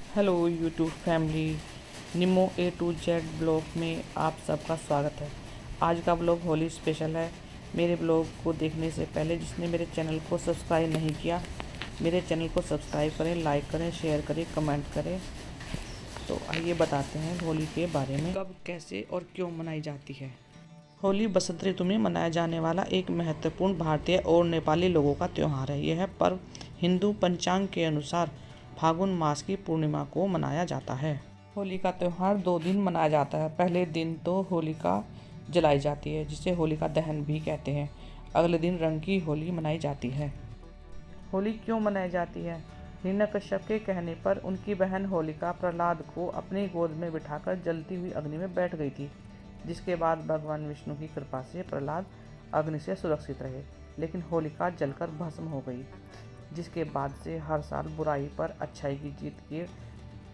Hello YouTube family, निमो A to Z blog में आप सबका स्वागत है। आज का ब्लॉग होली स्पेशल है। मेरे ब्लॉग को देखने से पहले जिसने मेरे चैनल को सब्सक्राइब नहीं किया, मेरे चैनल को सब्सक्राइब करें, लाइक करें, शेयर करें, कमेंट करें। तो आइए बताते हैं होली के बारे में, कब, कैसे और क्यों मनाई जाती है। होली बसंत ऋतु में मनाया जाने वाला एक महत्वपूर्ण भारतीय और नेपाली लोगों का त्यौहार है। यह पर्व हिंदू पंचांग के अनुसार फागुन मास की पूर्णिमा को मनाया जाता है। होली का त्यौहार 2 दिन मनाया जाता है। पहले दिन तो होलिका जलाई जाती है, जिसे होलिका दहन भी कहते हैं। अगले दिन रंग की होली मनाई जाती है। होली क्यों मनाई जाती है? हिरण्यकश्यप के कहने पर उनकी बहन होलिका प्रहलाद को अपनी गोद में बिठाकर जलती हुई अग्नि में बैठ गई थी, जिसके बाद भगवान विष्णु की कृपा से प्रहलाद अग्नि से सुरक्षित रहे, लेकिन होलिका जलकर भस्म हो गई, जिसके बाद से हर साल बुराई पर अच्छाई की जीत के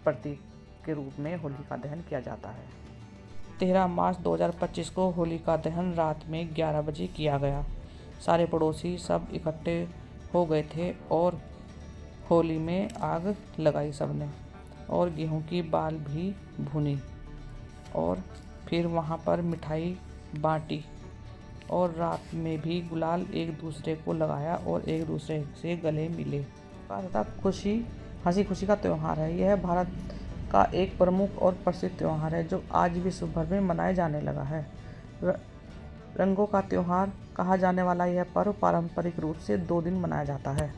प्रतीक के रूप में होलिका दहन किया जाता है। 13 मार्च 2025 को होलिका दहन रात में 11 बजे किया गया। सारे पड़ोसी सब इकट्ठे हो गए थे और होली में आग लगाई सबने, और गेहूं की बाल भी भुनी, और फिर वहां पर मिठाई बांटी, और रात में भी गुलाल एक दूसरे को लगाया और एक दूसरे से गले मिले। खुशी हंसी खुशी का त्यौहार है। यह भारत का एक प्रमुख और प्रसिद्ध त्यौहार है जो आज विश्व भर में मनाया जाने लगा है। रंगों का त्यौहार कहा जाने वाला यह पर्व पारंपरिक रूप से 2 दिन मनाया जाता है।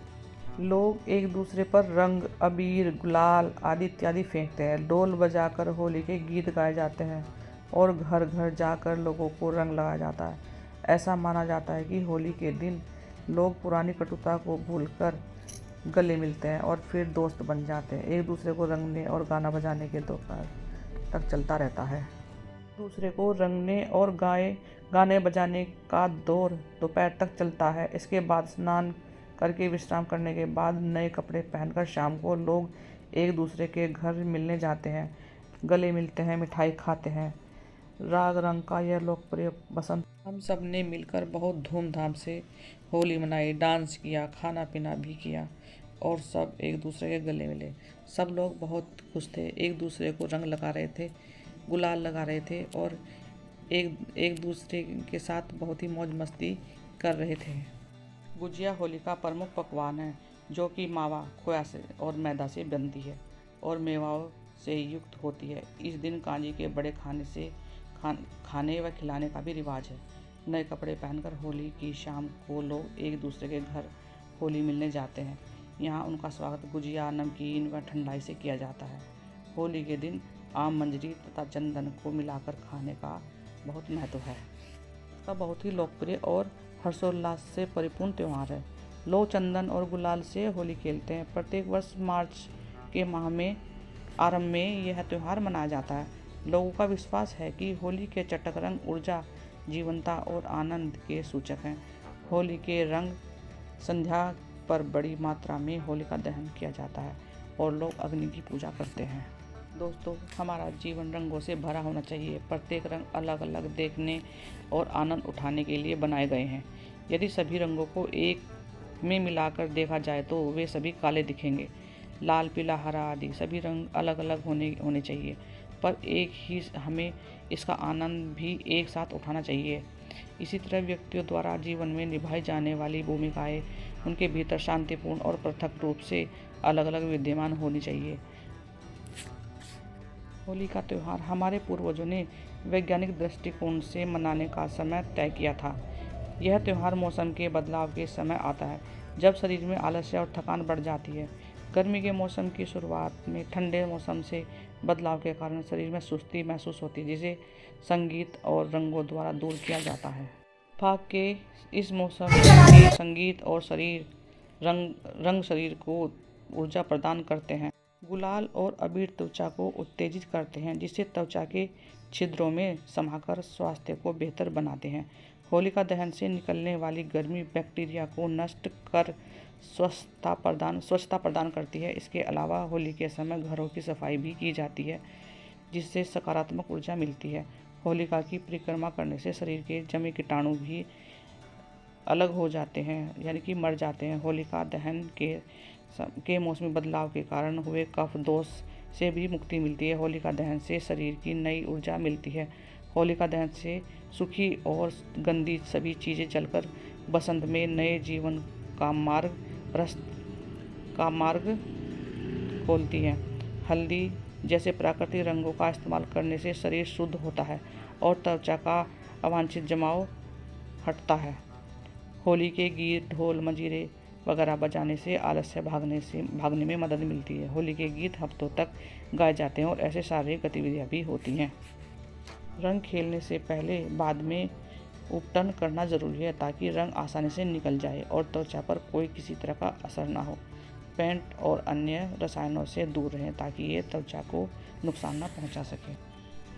लोग एक दूसरे पर रंग, अबीर, गुलाल आदि इत्यादि फेंकते हैं। ढोल बजाकर होली के गीत गाए जाते हैं और घर घर जाकर लोगों को रंग लगाया जाता है। ऐसा माना जाता है कि होली के दिन लोग पुरानी कटुता को भूलकर गले मिलते हैं और फिर दोस्त बन जाते हैं। एक दूसरे को रंगने और गाना बजाने के दोपहर तक चलता रहता है। दूसरे को रंगने और गाने बजाने का दौर दोपहर तक चलता है। इसके बाद स्नान करके विश्राम करने के बाद नए कपड़े पहनकर शाम को लोग एक दूसरे के घर मिलने जाते हैं, गले मिलते हैं, मिठाई खाते हैं। राग रंग का यह लोकप्रिय बसंत हम सब ने मिलकर बहुत धूमधाम से होली मनाई, डांस किया, खाना पीना भी किया और सब एक दूसरे के गले मिले। सब लोग बहुत खुश थे, एक दूसरे को रंग लगा रहे थे, गुलाल लगा रहे थे और एक दूसरे के साथ बहुत ही मौज मस्ती कर रहे थे। गुजिया होली का प्रमुख पकवान है, जो कि मावा, खोया से और मैदा से बनती है और मेवाओं से युक्त होती है। इस दिन कांजी के बड़े खाने व खिलाने का भी रिवाज है। नए कपड़े पहनकर होली की शाम को लोग एक दूसरे के घर होली मिलने जाते हैं। यहाँ उनका स्वागत गुजिया, नमकीन व ठंडाई से किया जाता है। होली के दिन आम, मंजरी तथा चंदन को मिलाकर खाने का बहुत महत्व है। इसका बहुत ही लोकप्रिय और हर्षोल्लास से परिपूर्ण त्यौहार है। लोग चंदन और गुलाल से होली खेलते हैं। प्रत्येक वर्ष मार्च के माह में आरंभ में यह त्यौहार मनाया जाता है। लोगों का विश्वास है कि होली के चटक रंग ऊर्जा, जीवंतता और आनंद के सूचक हैं। होली के रंग संध्या पर बड़ी मात्रा में होलिका दहन किया जाता है और लोग अग्नि की पूजा करते हैं। दोस्तों, हमारा जीवन रंगों से भरा होना चाहिए। प्रत्येक रंग अलग अलग देखने और आनंद उठाने के लिए बनाए गए हैं। यदि सभी रंगों को एक में मिलाकर देखा जाए तो वे सभी काले दिखेंगे। लाल, पीला, हरा आदि सभी रंग अलग अलग होने चाहिए, पर एक ही हमें इसका आनंद भी एक साथ उठाना चाहिए। इसी तरह व्यक्तियों द्वारा जीवन में निभाई जाने वाली भूमिकाएं उनके भीतर शांतिपूर्ण और पृथक रूप से अलग अलग विद्यमान होनी चाहिए। होली का त्यौहार हमारे पूर्वजों ने वैज्ञानिक दृष्टिकोण से मनाने का समय तय किया था। यह त्यौहार मौसम के बदलाव के समय आता है, जब शरीर में आलस्य और थकान बढ़ जाती है। गर्मी के मौसम की शुरुआत में ठंडे मौसम से बदलाव के कारण शरीर में सुस्ती महसूस होती है, जिसे संगीत और रंगों द्वारा दूर किया जाता है। फाग के इस मौसम में संगीत और रंग शरीर को ऊर्जा प्रदान करते हैं। गुलाल और अबीर त्वचा को उत्तेजित करते हैं, जिससे त्वचा के छिद्रों में समाकर स्वास्थ्य को बेहतर बनाते हैं। होलिका दहन से निकलने वाली गर्मी बैक्टीरिया को नष्ट कर स्वच्छता प्रदान करती है। इसके अलावा होली के समय घरों की सफाई भी की जाती है, जिससे सकारात्मक ऊर्जा मिलती है। होलिका की परिक्रमा करने से शरीर के जमे कीटाणु भी अलग हो जाते हैं, यानी कि मर जाते हैं। होलिका दहन के मौसमी बदलाव के कारण हुए कफ दोष से भी मुक्ति मिलती है। होलिका दहन से शरीर की नई ऊर्जा मिलती है। होलिका दहन से सूखी और गंदी सभी चीज़ें जलकर बसंत में नए जीवन का मार्ग खोलती हैं। हल्दी जैसे प्राकृतिक रंगों का इस्तेमाल करने से शरीर शुद्ध होता है और त्वचा का अवांछित जमाव हटता है। होली के गीत, ढोल, मंजीरे वगैरह बजाने से आलस्य भागने में मदद मिलती है। होली के गीत हफ्तों तक गाए जाते हैं और ऐसे शारीरिक गतिविधियाँ भी होती हैं। रंग खेलने से पहले बाद में उपटन करना जरूरी है ताकि रंग आसानी से निकल जाए और त्वचा पर कोई किसी तरह का असर ना हो। पेंट और अन्य रसायनों से दूर रहें ताकि ये त्वचा को नुकसान न पहुंचा सके।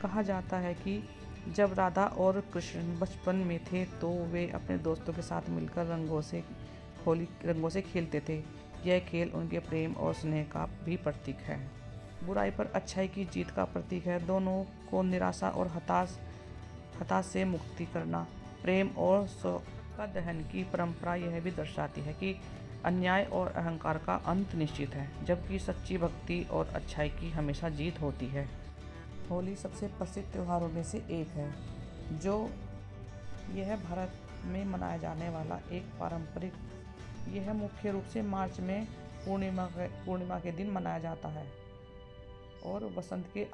कहा जाता है कि जब राधा और कृष्ण बचपन में थे तो वे अपने दोस्तों के साथ मिलकर रंगों से खेलते थे। यह खेल उनके प्रेम और स्नेह का भी प्रतीक है। बुराई पर अच्छाई की जीत का प्रतीक है। दोनों को निराशा और हताश से मुक्ति करना। प्रेम और का दहन की परंपरा यह भी दर्शाती है कि अन्याय और अहंकार का अंत निश्चित है, जबकि सच्ची भक्ति और अच्छाई की हमेशा जीत होती है। होली सबसे प्रसिद्ध त्योहारों में से एक है, जो यह भारत में मनाया जाने वाला एक पारंपरिक यह मुख्य रूप से मार्च में पूर्णिमा के दिन मनाया जाता है और वसंत के